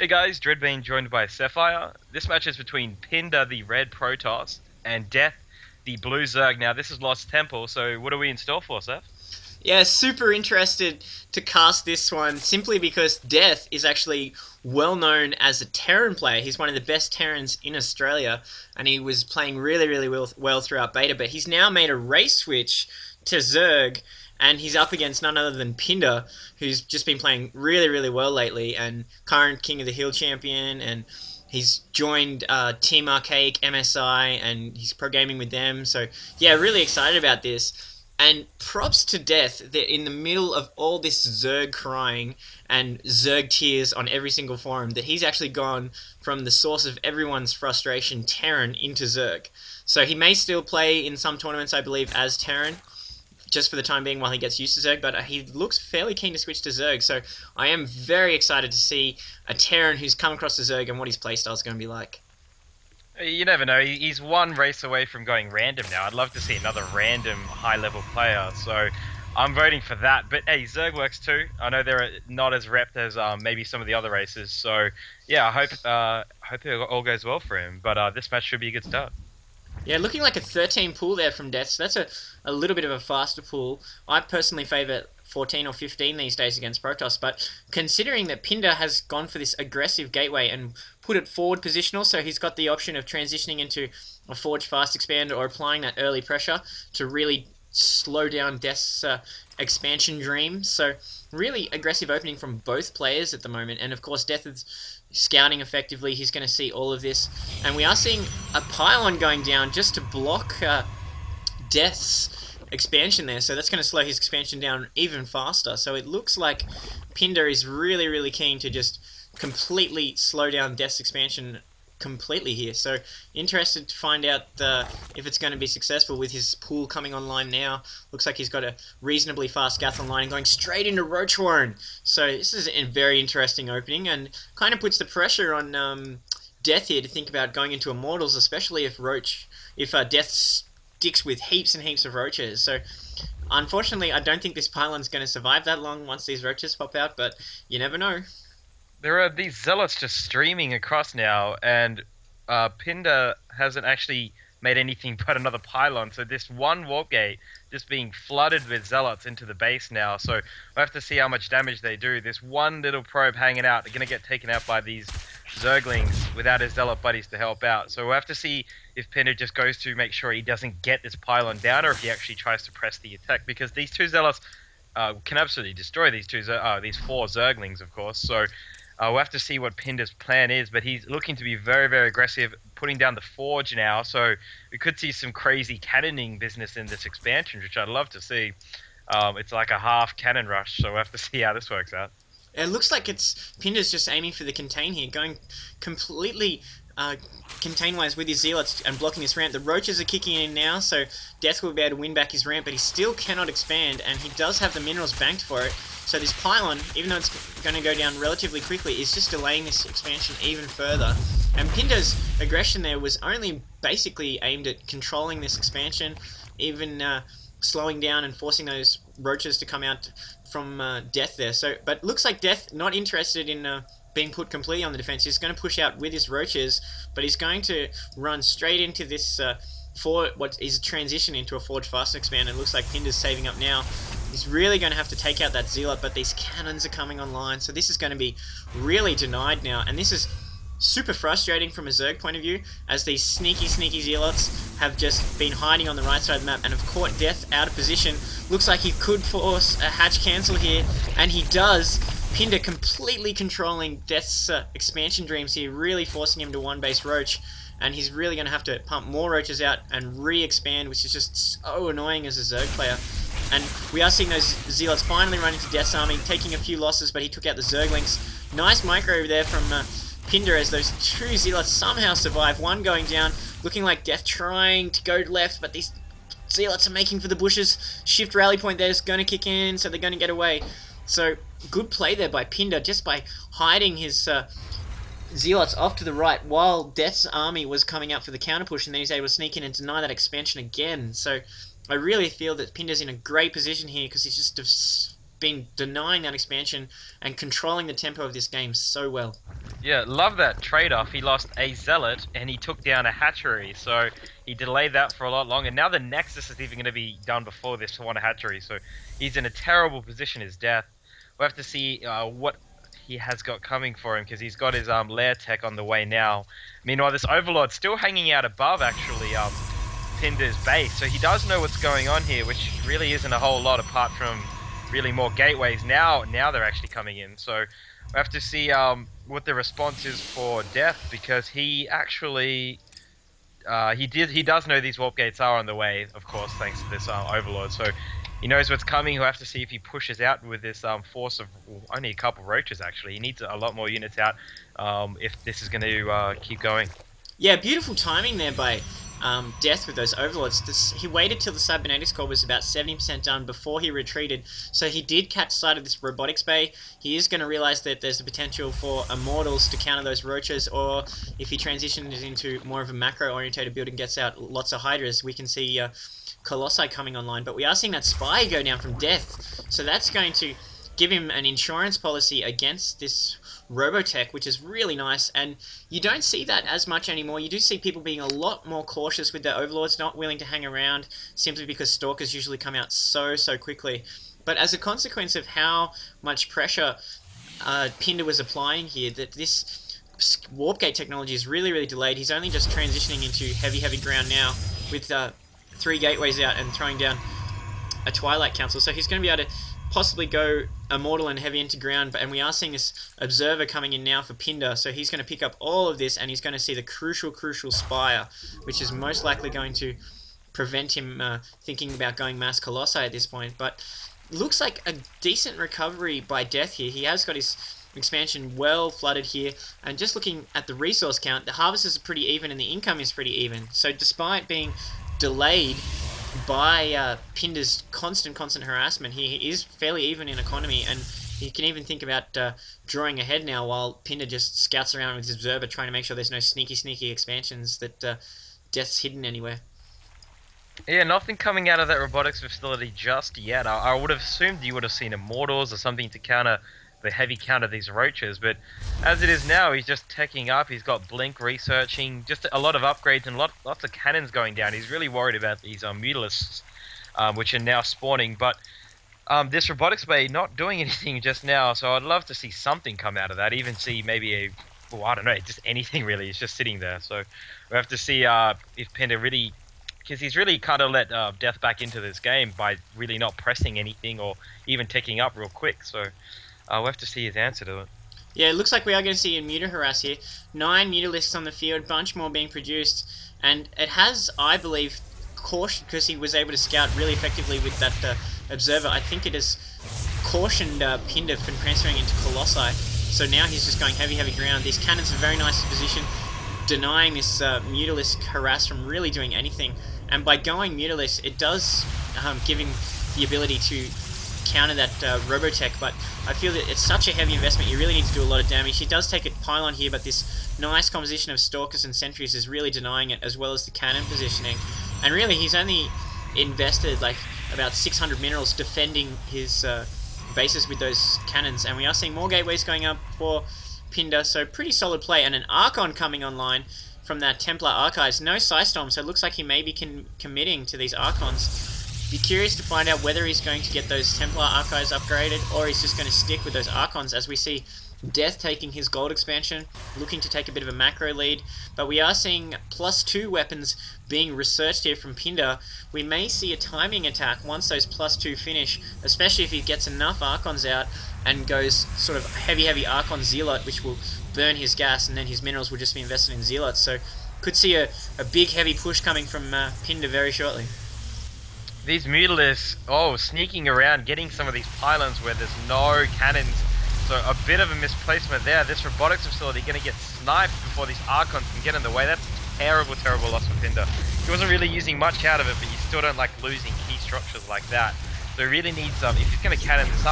Hey guys, Dreadbean joined by Sapphire. This match is between Pinder, the red Protoss, and Deth, the blue Zerg. Now, this is Lost Temple, so what are we in store for, Seth? Yeah, super interested to cast this one simply because Deth is actually well known as a Terran player. He's one of the best Terrans in Australia, and he was playing really well throughout beta. But he's now made a race switch to Zerg, and he's up against none other than Pinder, who's just been playing really well lately, and current King of the Hill champion, and he's joined Team Archaic MSI, and he's pro gaming with them. So yeah, really excited about this. And props to Deth that in the middle of all this Zerg crying and Zerg tears on every single forum, that he's actually gone from the source of everyone's frustration, Terran, into Zerg. So he may still play in some tournaments, I believe, as Terran, just for the time being while he gets used to Zerg, but he looks fairly keen to switch to Zerg. So I am very excited to see a Terran who's come across to Zerg and what his playstyle is going to be like. You never know. He's one race away from going random now. I'd love to see another random high-level player, so I'm voting for that. But hey, Zerg works too. I know they're not as repped as maybe some of the other races, so yeah, I hope it all goes well for him. But this match should be a good start. Yeah, looking like a 13 pool there from Death. So that's a little bit of a faster pool. I personally favour 14 or 15 these days against Protoss, but considering that Pinder has gone for this aggressive gateway and put it forward positional, so he's got the option of transitioning into a Forge Fast Expander or applying that early pressure to really slow down Death's expansion dream. So really aggressive opening from both players at the moment, and of course Death is scouting effectively. He's going to see all of this, and we are seeing a pylon going down just to block Death's expansion there. So that's going to slow his expansion down even faster. So it looks like Pinder is really keen to just completely slow down Death's expansion completely here. So interested to find out if it's going to be successful with his pool coming online now. Looks like he's got a reasonably fast Gath online and going straight into Roach Warren. So this is a very interesting opening and kind of puts the pressure on Deth here to think about going into Immortals, especially if Deth sticks with heaps and heaps of roaches. So unfortunately, I don't think this pylon's going to survive that long once these roaches pop out, but you never know. There are these zealots just streaming across now, and Pinder hasn't actually made anything but another pylon. So this one warp gate just being flooded with zealots into the base now. So we'll have to see how much damage they do. This one little probe hanging out, they're going to get taken out by these Zerglings without his zealot buddies to help out. So we'll have to see if Pinder just goes to make sure he doesn't get this pylon down, or if he actually tries to press the attack, because these two zealots can absolutely destroy these four Zerglings, of course. So we'll have to see what Pinder's plan is, but he's looking to be very aggressive, putting down the Forge now, so we could see some crazy cannoning business in this expansion, which I'd love to see. It's like a half cannon rush, so we'll have to see how this works out. It looks like it's Pinder's just aiming for the contain here, going completely contain-wise with his zealots and blocking this ramp. The roaches are kicking in now, so Deth will be able to win back his ramp, but he still cannot expand, and he does have the minerals banked for it. So this pylon, even though it's going to go down relatively quickly, is just delaying this expansion even further. And Pinder's aggression there was only basically aimed at controlling this expansion, even slowing down and forcing those roaches to come out from Deth there. So, but looks like Deth not interested in being put completely on the defense. He's going to push out with his roaches, but he's going to run straight into this for what is a transition into a Forge Fast Expand. It looks like Pinder's saving up now. He's really going to have to take out that Zealot, but these cannons are coming online, so this is going to be really denied now, and this is super frustrating from a Zerg point of view, as these sneaky Zealots have just been hiding on the right side of the map and have caught Deth out of position. Looks like he could force a hatch cancel here, and he does. Pinder completely controlling Deth's expansion dreams here, really forcing him to one base roach, and he's really going to have to pump more roaches out and re-expand, which is just so annoying as a Zerg player. And we are seeing those Zealots finally run into Death's army, taking a few losses, but he took out the Zerglings. Nice micro there from Pinder as those two Zealots somehow survive. One going down, looking like Deth trying to go left, but these Zealots are making for the bushes. Shift rally point there is going to kick in, so they're going to get away. So good play there by Pinder, just by hiding his Zealots off to the right while Death's army was coming out for the counter push, and then he's able to sneak in and deny that expansion again. So I really feel that Pinder's in a great position here because he's just been denying that expansion and controlling the tempo of this game so well. Yeah, love that trade-off. He lost a zealot and he took down a hatchery, so he delayed that for a lot longer. Now the Nexus is even going to be done before this one hatchery, so he's in a terrible position as Death. We'll have to see what he has got coming for him, because he's got his lair tech on the way now. Meanwhile, this Overlord's still hanging out above, actually, Pinder's base, so he does know what's going on here, which really isn't a whole lot apart from really more gateways. Now they're actually coming in, so we have to see what the response is for Deth, because he actually he does know these warp gates are on the way, of course, thanks to this Overlord. So he knows what's coming. We'll have to see if he pushes out with this force of only a couple roaches. Actually, he needs a lot more units out if this is going to keep going. Yeah, beautiful timing there by Deth with those overlords. He waited till the cybernetics core was about 70% done before he retreated, so he did catch sight of this robotics bay. He is going to realize that there's a potential for immortals to counter those roaches, or if he transitions into more of a macro-orientated build and gets out lots of hydras, we can see Colossi coming online. But we are seeing that spy go down from Deth, so that's going to give him an insurance policy against this Robotech, which is really nice, and you don't see that as much anymore. You do see people being a lot more cautious with their overlords, not willing to hang around simply because stalkers usually come out so quickly. But as a consequence of how much pressure Pinder was applying here, that this warp gate technology is really delayed. He's only just transitioning into heavy ground now with 3 gateways out and throwing down a Twilight Council, so he's going to be able to possibly go immortal and heavy into ground, and we are seeing this observer coming in now for Pinder, so he's going to pick up all of this, and he's going to see the crucial spire, which is most likely going to prevent him thinking about going mass Colossi at this point. But looks like a decent recovery by Deth here. He has got his expansion well flooded here, and just looking at the resource count, the harvests are pretty even and the income is pretty even, so despite being delayed by Pinder's constant harassment, he is fairly even in economy, and he can even think about drawing ahead now while Pinder just scouts around with his observer trying to make sure there's no sneaky expansions that Deth's hidden anywhere. Yeah, nothing coming out of that robotics facility just yet. I would have assumed you would have seen immortals or something to counter the heavy count of these roaches, but as it is now, he's just teching up. He's got Blink researching, just a lot of upgrades and lots of cannons going down. He's really worried about these Mutalisks, which are now spawning, but this robotics bay not doing anything just now, so I'd love to see something come out of that, even see maybe well, I don't know, just anything really. It's just sitting there, so we have to see if Pinder really, because he's really kind of let Deth back into this game by really not pressing anything or even taking up real quick, so we'll have to see his answer to it. Yeah, it looks like we are going to see a Muta harass here. 9 Mutalisks on the field, bunch more being produced, and it has, I believe, cautioned, because he was able to scout really effectively with that observer. I think it has cautioned Pinder from transferring into Colossi, so now he's just going heavy ground. These cannons are very nice position, denying this Mutalisk harass from really doing anything, and by going Mutalisk, it does give him the ability to counter that Robotech, but I feel that it's such a heavy investment, you really need to do a lot of damage. He does take a pylon here, but this nice composition of Stalkers and Sentries is really denying it, as well as the cannon positioning. And really, he's only invested like about 600 minerals defending his bases with those cannons, and we are seeing more gateways going up for Pinder, so pretty solid play. And an Archon coming online from that Templar Archives. No Psystorm, so it looks like he may be committing to these Archons. Be curious to find out whether he's going to get those Templar Archives upgraded, or he's just going to stick with those Archons, as we see Deth taking his gold expansion, looking to take a bit of a macro lead. But we are seeing +2 weapons being researched here from Pinder. We may see a timing attack once those +2 finish, especially if he gets enough Archons out and goes sort of heavy Archon Zealot, which will burn his gas, and then his minerals will just be invested in Zealots. So could see a big heavy push coming from Pinder very shortly. These Mutalisks, sneaking around, getting some of these pylons where there's no cannons, so a bit of a misplacement there. This robotics facility going to get sniped before these Archons can get in the way. That's a terrible loss for Pinder. He wasn't really using much out of it, but you still don't like losing key structures like that. So he really needs, if he's going to cannon this up,